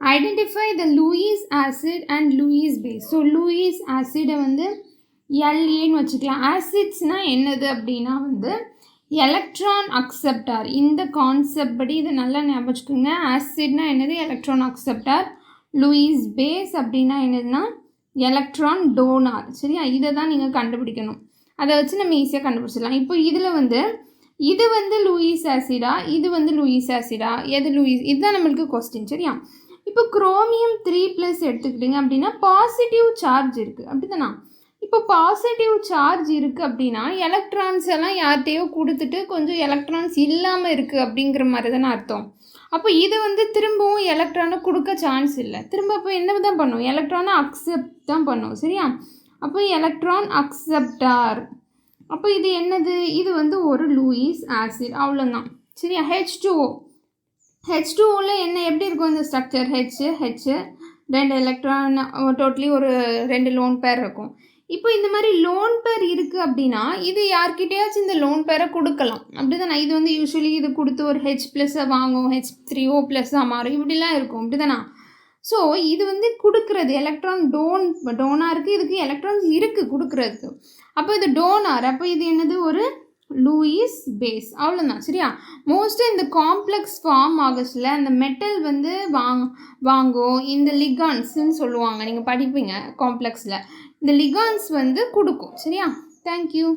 Identify the Lewis acid and Lewis base. So Lewis ஆசிடை வந்து எல்ஏன்னு வச்சுக்கலாம். ஆசிட்ஸ்னால் என்னது அப்படின்னா வந்து எலக்ட்ரான் அக்செப்டார். இந்த கான்செப்ட் படி இதை நல்லா ஞாபகம் வச்சுக்கோங்க. ஆசிட்னா என்னது? Electron acceptor. லூயிஸ் பேஸ் அப்படின்னா என்னதுன்னா எலக்ட்ரான் டோனார். சரியா? இதை தான் நீங்கள் கண்டுபிடிக்கணும். அதை வச்சு நம்ம ஈஸியாக கண்டுபிடிச்சிடலாம். இப்போ இதில் வந்து இது வந்து லூயிஸ் ஆசிடா, இது வந்து லூயிஸ் ஆசிடா, எது லூயிஸ், இதுதான் நம்மளுக்கு கொஸ்டின். சரியா? இப்போ குரோமியம் 3+ எடுத்துக்கிட்டிங்க அப்படின்னா பாசிட்டிவ் சார்ஜ் இருக்குது, அப்படி தானா? இப்போ பாசிட்டிவ் சார்ஜ் இருக்குது அப்படின்னா எலக்ட்ரான்ஸ் எல்லாம் யார்கிட்டையோ கொடுத்துட்டு கொஞ்சம் எலக்ட்ரான்ஸ் இல்லாமல் இருக்குது அப்படிங்கிற மாதிரி தானே அர்த்தம். அப்போ இது வந்து திரும்பவும் எலக்ட்ரானை கொடுக்க சான்ஸ் இல்லை. திரும்ப அப்போ என்ன தான் பண்ணும்? எலக்ட்ரானை அக்செப்ட் தான் பண்ணும். சரியா? அப்போ எலக்ட்ரான் அக்செப்டார். அப்போ இது என்னது? இது வந்து ஒரு லூயிஸ் ஆசிட், அவ்வளோதான். சரியா? H2O. H2Oவில் என்ன எப்படி இருக்கும் இந்த ஸ்ட்ரக்சர்? H 2 எலக்ட்ரான், டோட்டலி ஒரு 2 லோன் பேர் இருக்கும். இப்போ இந்த மாதிரி லோன் பேர் இருக்குது அப்படின்னா இது யார்கிட்டையாச்சும் இந்த லோன் பேரை கொடுக்கலாம், அப்படி தானே? இது வந்து யூஸ்வலி இது கொடுத்து ஒரு H+ வாங்கும், H3O+ மாறும், இப்படிலாம் இருக்கும், அப்படி தானே? ஸோ இது வந்து கொடுக்குறது எலக்ட்ரான் டோனாருக்கு. இதுக்கு எலக்ட்ரான்ஸ் இருக்குது கொடுக்குறதுக்கு. அப்போ இது டோனார். அப்போ இது என்னது? ஒரு லூயிஸ் பேஸ், அவ்வளோதான். சரியா? மோஸ்ட்டாக இந்த காம்ப்ளெக்ஸ் ஃபார்ம் ஆகஸ்டில் அந்த மெட்டல் வந்து வாங்கும். இந்த லிகான்ஸ்ன்னு சொல்லுவாங்க, நீங்கள் படிப்பீங்க காம்ப்ளெக்ஸில். இந்த லிகான்ஸ் வந்து கொடுக்கும். சரியா? தேங்க்யூ.